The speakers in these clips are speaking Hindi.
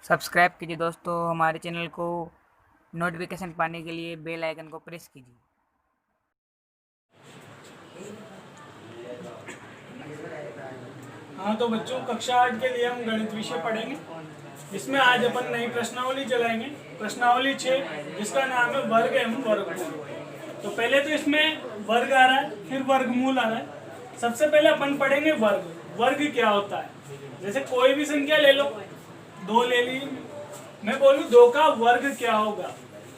सब्सक्राइब कीजिए दोस्तों हमारे चैनल को। नोटिफिकेशन पाने के लिए बेल आइकन को प्रेस कीजिए। हाँ तो बच्चों, कक्षा 8 के लिए हम गणित विषय पढ़ेंगे। इसमें आज अपन नई प्रश्नावली चलाएंगे, प्रश्नावली 6, जिसका नाम है वर्ग एवं वर्गमूल। तो पहले तो इसमें वर्ग आ रहा है, फिर वर्गमूल आ रहा है। सबसे पहले अपन पढ़ेंगे वर्ग। वर्ग क्या होता है? जैसे कोई भी संख्या ले लो, 2 ले ली, मैं बोलूँ 2 का वर्ग क्या होगा?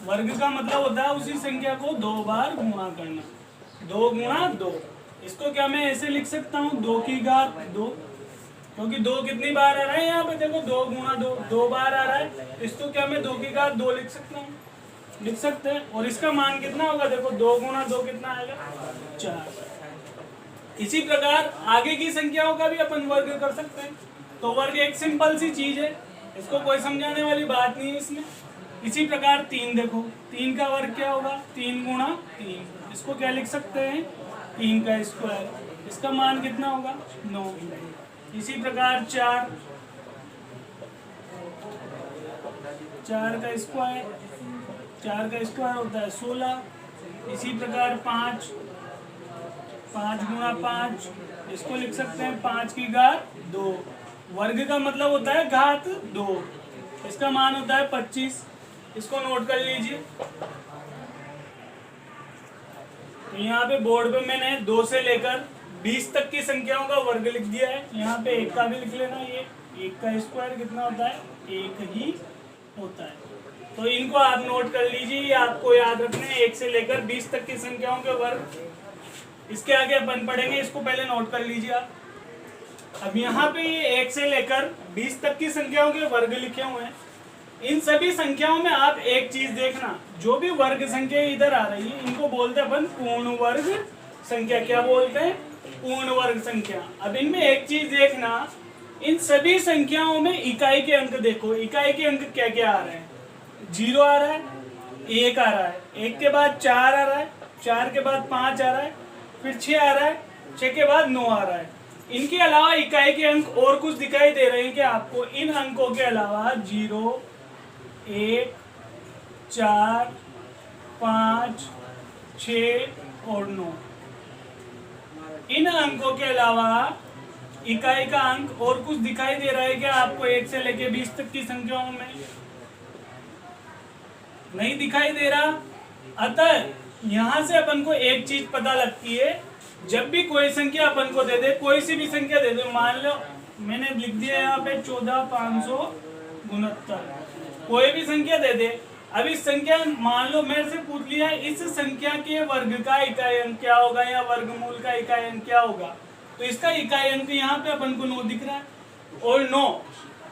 वर्ग का मतलब होता है उसी संख्या को 2 बार गुणा करना, 2 गुणा 2। इसको क्या मैं ऐसे लिख सकता हूँ, 2 की घात 2, क्योंकि 2 कितनी बार आ रहा है यहाँ पे देखो, 2 गुणा 2, 2 बार आ रहा है। इसको क्या मैं 2 की घात 2 लिख सकता हूँ, लिख सकते हैं। और इसका मान कितना होगा? देखो 2 गुणा 2 कितना आएगा? 4। इसी प्रकार आगे की संख्याओं का भी अपन वर्ग कर सकते हैं। तो वर्ग एक सिंपल सी चीज है, इसको कोई समझाने वाली बात नहीं है इसमें। इसी प्रकार 3 देखो, 3 का वर्ग क्या होगा? 3 गुणा 3। इसको क्या लिख सकते हैं? 3 का स्क्वायर। इसका मान कितना होगा? 9। इसी प्रकार 4, 4 का स्क्वायर, 4 का स्क्वायर होता है 16। इसी प्रकार 5, 5 गुणा 5, इसको लिख सकते हैं 5 की घात 2। वर्ग का मतलब होता है घात 2। इसका मान होता है 25। इसको नोट कर लीजिए। तो यहाँ पे बोर्ड पे मैंने 2 से लेकर 20 तक की संख्याओं का वर्ग लिख दिया है। यहाँ पे 1 का भी लिख लेना। ये 1 का स्क्वायर कितना होता है? 1 ही होता है। तो इनको आप नोट कर लीजिए, ये आपको याद रखना है, 1 से लेकर 20 तक की संख्याओं के वर्ग। इसके आगे अपन पढ़ेंगे, इसको पहले नोट कर लीजिए आप। अब यहाँ पे ये 1 से लेकर 20 तक की संख्याओं के वर्ग लिखे हुए हैं। इन सभी संख्याओं में आप एक चीज देखना, जो भी वर्ग संख्या इधर आ रही है इनको बोलते हैं अपन पूर्ण वर्ग संख्या। क्या बोलते हैं? पूर्ण वर्ग संख्या। अब इनमें एक चीज देखना, इन सभी संख्याओं में इकाई के अंक देखो। इकाई के अंक क्या क्या आ रहे हैं? 0 आ रहा है, 1 आ रहा है, 1 के बाद 4 आ रहा है, 4 के बाद 5 आ रहा है, फिर 6 आ रहा है, 6 के बाद 9 आ रहा है। इनके अलावा इकाई के अंक और कुछ दिखाई दे रहे हैं क्या आपको? इन अंकों के अलावा 0, 1, 4, 5, 6 और 9, इन अंकों के अलावा इकाई का अंक और कुछ दिखाई दे रहा है क्या आपको? 1 से लेके 20 तक की संख्याओं में नहीं दिखाई दे रहा। अतः यहां से अपन को एक चीज पता लगती है, जब भी कोई संख्या अपन को दे दे, कोई सी भी संख्या दे दे, मान लो मैंने लिख दिया यहाँ पे 14,569, कोई भी संख्या दे दे। अब इस संख्या, मान लो मेरे से पूछ लिया इस संख्या के वर्ग का इकाई अंक क्या होगा या वर्गमूल का इकाई अंक क्या होगा, तो इसका इकाई अंक यहाँ पे अपन को 9 दिख रहा है। और 9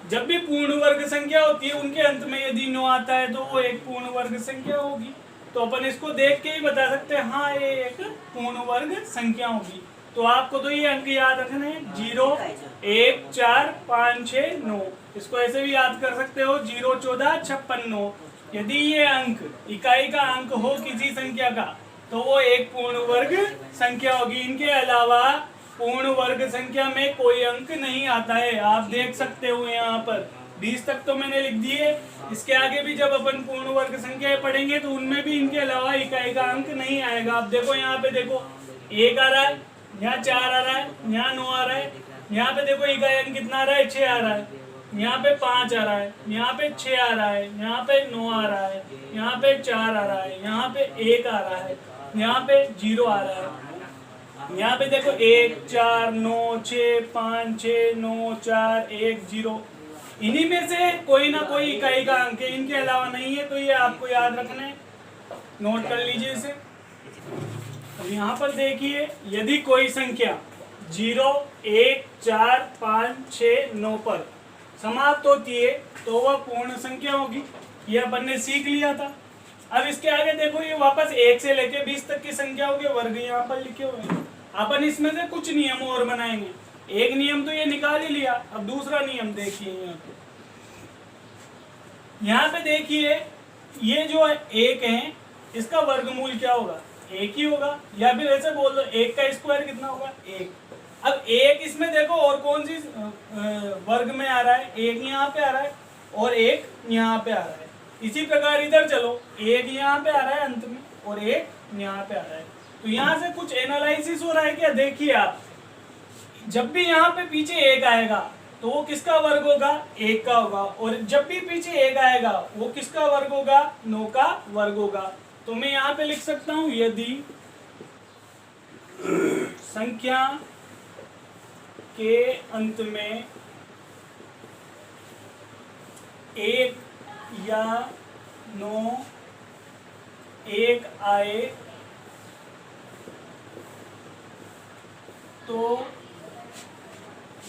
जब भी पूर्ण वर्ग संख्या होती है, उनके अंत में यदि 9 आता है तो वो एक पूर्ण वर्ग संख्या होगी। तो अपन इसको देख के ही बता सकते हैं, हाँ ये एक पूर्ण वर्ग संख्या होगी। तो आपको तो ये अंक याद रखने हैं, 0, 1, 4, 5, 6, 9। इसको ऐसे भी याद कर सकते हो, 0, 14, 56, 9। यदि ये अंक इकाई का अंक हो किसी संख्या का, तो वो एक पूर्ण वर्ग संख्या होगी। इनके अलावा पूर्ण वर्ग संख्या में कोई अंक नहीं आता है। आप देख सकते हो यहाँ पर 20 तक तो मैंने लिख दिए। इसके आगे भी जब अपन पूर्ण वर्ग संख्याएं पढ़ेंगे तो उनमें भी इनके अलावा इकाई का अंक नहीं आएगा। आप देखो यहाँ पे, देखो 1 आ रहा है, यहाँ 4 आ रहा है, यहाँ 9 आ रहा है, यहाँ पे देखो इकाई अंक कितना आ रहा है? 6 आ रहा है, यहाँ पे 5 आ रहा है, यहाँ पे 6 आ रहा है, यहाँ पे 9 आ रहा है, यहाँ पे 4 आ रहा है, यहाँ पे 1 आ रहा है, यहाँ पे 0 आ रहा है। यहाँ पे देखो 1, 4, 9, 6, 5, 6, 9, 4, 1, 0। इन्हीं में से कोई ना कोई इकाई का अंक है, इनके अलावा नहीं है। तो ये आपको याद रखना है, नोट कर लीजिए इसे। अब यहाँ पर देखिए, यदि कोई संख्या 0, 1, 4, 5, 6, 9 पर समाप्त होती है तो वह पूर्ण संख्या होगी। ये अपन ने सीख लिया था। अब इसके आगे देखो, ये वापस 1 से लेके 20 तक की संख्याओं के वर्ग यहाँ पर लिखे हुए हैं। अपन इसमें से कुछ नियम और बनाएंगे। एक नियम तो ये निकाल ही लिया, अब दूसरा नियम देखिए। यहाँ पे देखिए, ये जो 1 है इसका वर्गमूल क्या होगा? 1 ही होगा। या फिर ऐसे बोल दो, 1 का स्क्वायर कितना होगा? 1। अब 1 इसमें देखो और कौन सी वर्ग में आ रहा है? 1 यहाँ पे आ रहा है और एक यहाँ पे आ रहा है। इसी प्रकार इधर चलो, एक यहाँ पे आ रहा है अंत में और एक यहाँ पे आ रहा है। तो यहाँ से कुछ एनालिसिस हो रहा है क्या? देखिए आप, जब भी यहाँ पे पीछे एक आएगा तो वो किसका वर्ग होगा? एक का होगा। और जब भी पीछे एक आएगा वो किसका वर्ग होगा? 9 का वर्ग होगा। तो मैं यहाँ पे लिख सकता हूं, यदि संख्या के अंत में 1 या 9 1 आए तो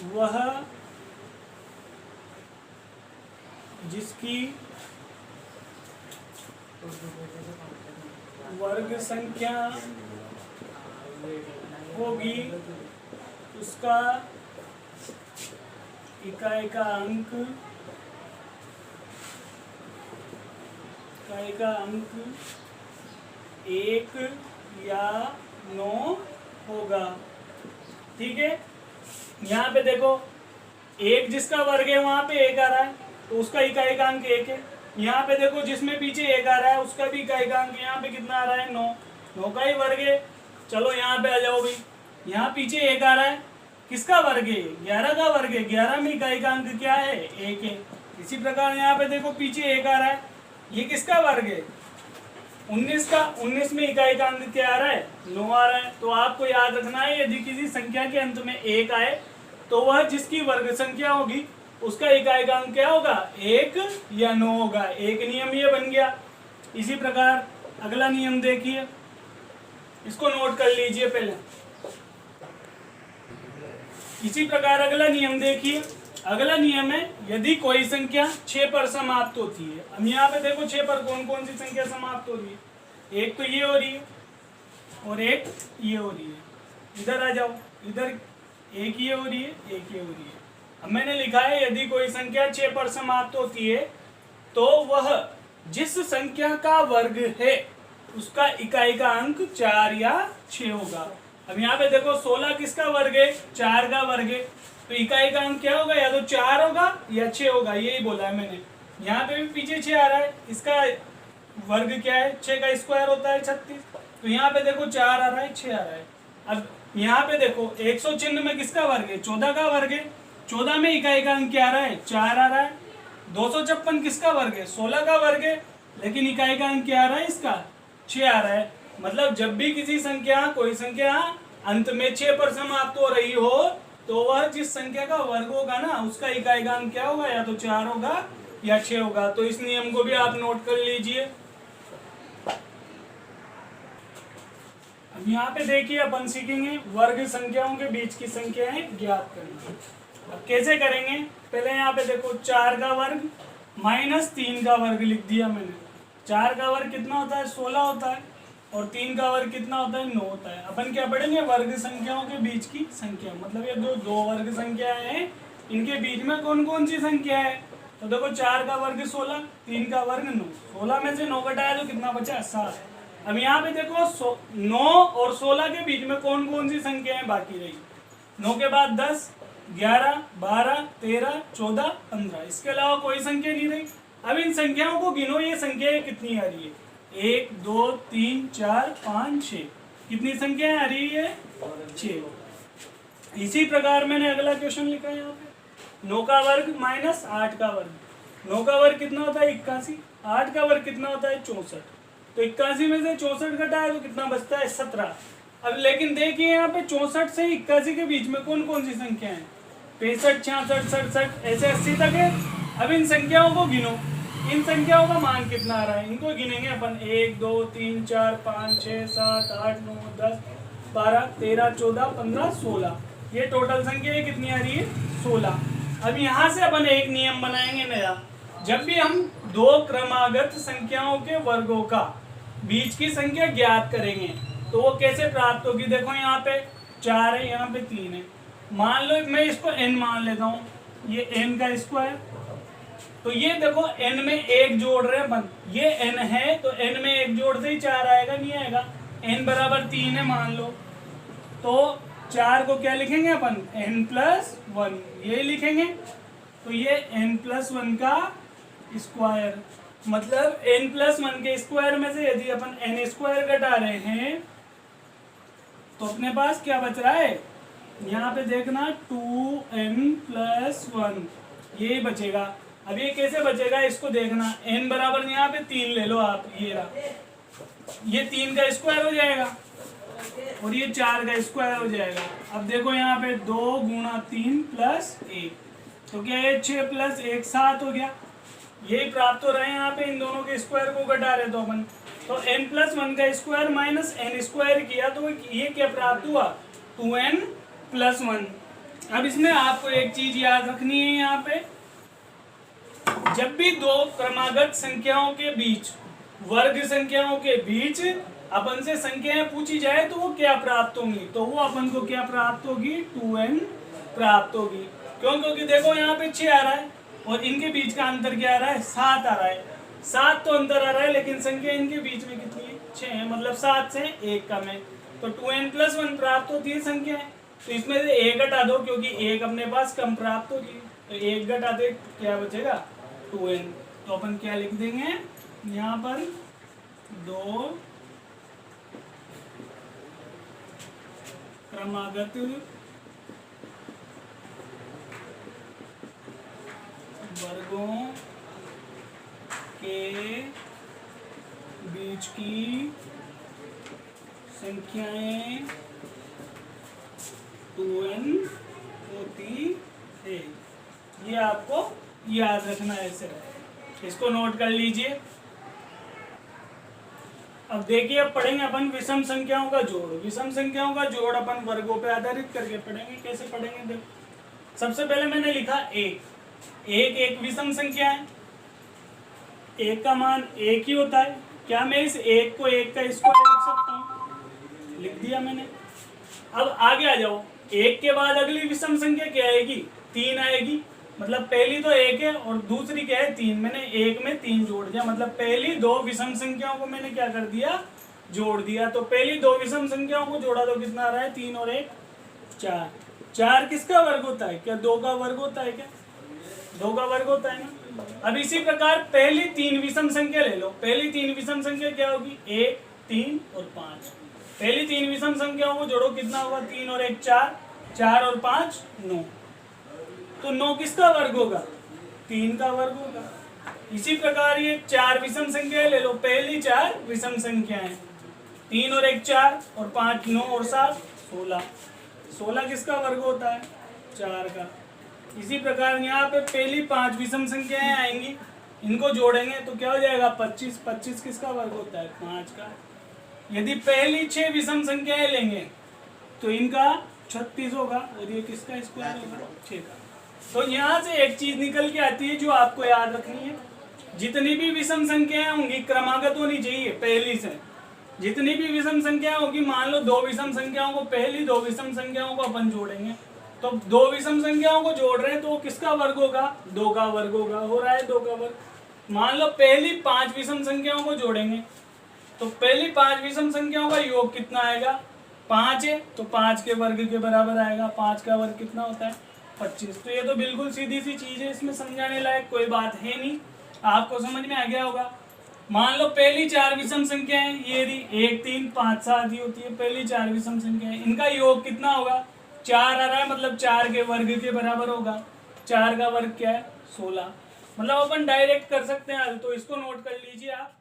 वह जिसकी वर्ग संख्या होगी उसका इकाई का अंक 1 या 9 होगा। ठीक है, यहाँ पे देखो, एक जिसका वर्ग है वहां पे एक आ रहा है तो उसका इकाई का अंक 1 है। यहाँ पे देखो जिसमें पीछे एक आ रहा है उसका भी इकाई का अंक यहाँ पे कितना आ रहा है? 9 का ही वर्ग है। चलो यहाँ पे आ जाओ भाई, यहाँ पीछे एक आ रहा है, किसका वर्ग है? 11 का वर्ग है। 11 में इकाई का अंक क्या है? 1 है। इसी प्रकार यहाँ पे देखो पीछे एक आ रहा है, ये किसका वर्ग है? 19 का। 19 में इकाई का अंक क्या आ रहा है? 9 आ रहा है। तो आपको याद रखना है, यदि किसी संख्या के अंत में 1 आए तो वह जिसकी वर्ग संख्या होगी उसका इकाई का अंक क्या होगा? 1 या 9 होगा। एक नियम ये बन गया। इसी प्रकार अगला नियम देखिए, इसको नोट कर लीजिए पहले। इसी प्रकार अगला नियम देखिए, अगला नियम है, यदि कोई संख्या 6 पर समाप्त होती है। अब यहाँ पे देखो 6 पर कौन कौन सी संख्या समाप्त हो रही है? एक तो ये हो रही है और एक ये हो रही है। इधर आ जाओ, इधर एक ये हो रही है, एक ये हो रही है। अब मैंने लिखा है, यदि कोई संख्या 6 पर समाप्त होती है तो वह जिस संख्या का वर्ग है उसका इकाई का अंक 4 या 6 होगा। अब यहाँ पे देखो 16 किसका वर्ग है? 4 का वर्ग है। तो इकाई का अंक क्या होगा? या तो 4 होगा या 6 होगा, यही बोला है मैंने। यहाँ पे भी पीछे 6 आ रहा है, इसका वर्ग क्या है? 6 का स्क्वायर होता है 36। तो यहाँ पे देखो 4 आ रहा है, 6 आ रहा है। अब यहाँ पे देखो 100 चिन्ह में किसका वर्ग है? 14 का वर्ग है। 14 में इकाई का अंक क्या आ रहा है? 4 आ रहा है। 256 किसका वर्ग है? 16 का वर्ग है, लेकिन इकाई का अंक क्या आ रहा है? इसका 6 आ रहा है। मतलब जब भी किसी संख्या, कोई संख्या अंत में 6 पर समाप्त हो रही हो तो वह जिस संख्या का वर्ग होगा ना उसका इकाई का अंक क्या होगा? या तो 4 होगा या 6 होगा। तो इस नियम को भी आप नोट कर लीजिए। अब यहाँ पे देखिए अपन सीखेंगे वर्ग संख्याओं के बीच की संख्याएं ज्ञात करना। अब कैसे करेंगे? पहले यहाँ पे देखो 4 का वर्ग माइनस 3 का वर्ग लिख दिया मैंने। 4 का वर्ग कितना होता है? 16 होता है। और 3 का वर्ग कितना होता है? 9 होता है। अपन क्या पढ़ेंगे? वर्ग संख्याओं के बीच की संख्या, मतलब ये जो दो वर्ग संख्याएं हैं इनके बीच में कौन कौन सी संख्या है। तो देखो 4 का वर्ग 16, 3 का वर्ग 9। 16 में से 9 घटाया तो कितना बचा? 7। अब यहाँ पे देखो 9 और 16 के बीच में कौन कौन सी संख्याएं बाकी रही? 9 के बाद 10, 11, 12, 13, 14, 15, इसके अलावा कोई संख्या नहीं रही। अब इन संख्याओं को गिनो, ये संख्याएं कितनी आ रही है? 1 2 3 4 5 6, कितनी संख्याएं आ रही है? 6। इसी प्रकार मैंने अगला क्वेश्चन लिखा है यहाँ पे, 9 का वर्ग माइनस 8 का वर्ग। 9 का वर्ग कितना होता है? 81। 8 का वर्ग कितना होता है? 64। तो 81 में से 64 घटाए तो कितना बचता है? 17। अब लेकिन देखिए यहाँ पे 64 से 81 के बीच में कौन कौन सी संख्या है? 65, 66, 67, ऐसे 80 तक है। अब इन संख्याओं को गिनो, इन संख्याओं का मान कितना आ रहा है? इनको गिनेंगे अपन। 1 2 3 4 5 6 7 8 9 10 12 13 14 15 16, ये टोटल संख्या कितनी आ रही है? 16। अब यहाँ से अपन एक नियम बनाएंगे नया। जब भी हम दो क्रमागत संख्याओं के वर्गों का बीच की संख्या ज्ञात करेंगे तो वो कैसे प्राप्त होगी? देखो यहाँ पे 4 है, यहाँ पे 3 है। मान लो मैं इसको n मान लेता हूँ, ये n का स्क्वायर। तो ये देखो n में 1 जोड़ रहे हैं अपन, ये n है तो n में 1 जोड़ते ही 4 आएगा, नहीं आएगा? n बराबर 3 है मान लो, तो 4 को क्या लिखेंगे अपन? n+1, ये लिखेंगे। तो ये n+1 का स्क्वायर, मतलब n+1 के स्क्वायर में से यदि अपन n स्क्वायर घटा रहे हैं तो अपने पास क्या बच रहा है, यहाँ पे देखना 2n+1 यही बचेगा। अब ये कैसे बचेगा इसको देखना, n बराबर यहाँ पे 3 ले लो आप, ये रहा, ये 3 का स्क्वायर हो जाएगा और ये 4 का स्क्वायर हो जाएगा। अब देखो यहाँ पे 2 गुणा 3 प्लस 1, तो क्या है 6 प्लस 1 7 हो गया। यही प्राप्त हो रहा है यहाँ पे, इन दोनों के स्क्वायर को घटा रहे तो अपन, तो n+1 का स्क्वायर माइनस n स्क्वायर किया तो ये क्या प्राप्त हुआ, 2n+1। अब इसमें आपको एक चीज याद रखनी है, यहाँ पे जब भी दो क्रमागत संख्याओं के बीच, वर्ग संख्याओं के बीच अपन से संख्याएं पूछी जाए तो वो क्या प्राप्त होंगी, तो वो अपन को क्या प्राप्त होगी, 2n प्राप्त होगी। क्यों, क्योंकि देखो यहाँ पे 6 आ रहा है और इनके बीच का अंतर क्या आ रहा है, 7 आ रहा है। 7 तो अंतर आ रहा है लेकिन संख्या इनके बीच में कितनी है, 6 है, मतलब 7 से 1 कम है, तो 2n+1 प्राप्त होती है संख्या है। तो इसमें से 1 घटा दो क्योंकि 1 अपने पास कम प्राप्त होगी, तो 1 घटा दे क्या बचेगा, 2n। तो अपन क्या लिख देंगे यहाँ पर, 2 क्रमागत वर्गों के बीच की संख्याएं 2n होती है। ये आपको याद रखना है, सिर्फ इसको नोट कर लीजिए। अब देखिए, अब पढ़ेंगे अपन विषम संख्याओं का जोड़। विषम संख्याओं का जोड़ अपन वर्गों पे आधारित करके पढ़ेंगे। कैसे पढ़ेंगे, देखो सबसे पहले मैंने लिखा एक विषम संख्या है, एक का मान 1 ही होता है। क्या मैं इस 1 को 1 का स्क्वायर लिख सकता हूँ, लिख दिया मैंने। अब आगे आ जाओ, 1 के बाद अगली विषम संख्या क्या आएगी, 3 आएगी, मतलब पहली तो 1 है और दूसरी क्या है 3। मैंने 1 में 3 जोड़ दिया, मतलब पहली 2 विषम संख्याओं को मैंने क्या कर दिया, जोड़ दिया। तो पहली 2 विषम संख्याओं को जोड़ा तो कितना आ रहा है, 3 और 1 4। 4 किसका वर्ग होता है, क्या 2 का वर्ग होता है, क्या 2 का वर्ग होता है ना। अब इसी प्रकार पहली 3 विषम संख्या ले लो। पहली 3 विषम संख्या क्या होगी, 1 3 और 5। पहली 3 विषम संख्याओं को जोड़ो, कितना होगा, 3 और 1 4, 4 और 5 9। तो 9 किसका वर्ग होगा, 3 का वर्ग होगा। इसी प्रकार ये 4 विषम संख्याएं ले लो। पहली 4 विषम संख्याएं, 3 और 1 4 और 5 9 और 7 16। 16 किसका वर्ग होता है, 4 का। इसी प्रकार यहाँ पे पहली 5 विषम संख्याएं आएंगी, इनको जोड़ेंगे तो क्या हो जाएगा, 25। 25 किसका वर्ग होता है, 5 का। यदि पहली 6 विषम संख्याएं लेंगे तो इनका 36 होगा और ये किसका स्क्वायर होगा, 6 का। तो यहाँ से एक चीज निकल के आती है जो आपको याद रखनी है, जितनी भी विषम संख्याएं होंगी क्रमागत होनी चाहिए पहली से। जितनी भी विषम संख्याएं होगी, मान लो 2 विषम संख्याओं को, पहली 2 विषम संख्याओं को अपन जोड़ेंगे तो 2 विषम संख्याओं को जोड़ रहे हैं तो किसका वर्ग होगा, 2 का वर्ग होगा, हो रहा है 2 का वर्ग। मान लो पहली 5 विषम संख्याओं को जोड़ेंगे तो पहली 5 विषम संख्याओं का योग कितना आएगा, 5 है तो 5 के वर्ग के बराबर आएगा। 5 का वर्ग कितना होता है, 25। तो ये तो बिल्कुल सीधी सी चीज है, इसमें समझाने लायक कोई बात है नहीं, आपको समझ में आ गया होगा। मान लो पहली 4 विषम संख्याएं ये 1 3 5 7 ही होती है, पहली 4 विषम संख्याएं, इनका योग कितना होगा, 4 आ रहा है, मतलब 4 के वर्ग के बराबर होगा। 4 का वर्ग क्या है, 16। मतलब अपन डायरेक्ट कर सकते हैं, तो इसको नोट कर लीजिए आप।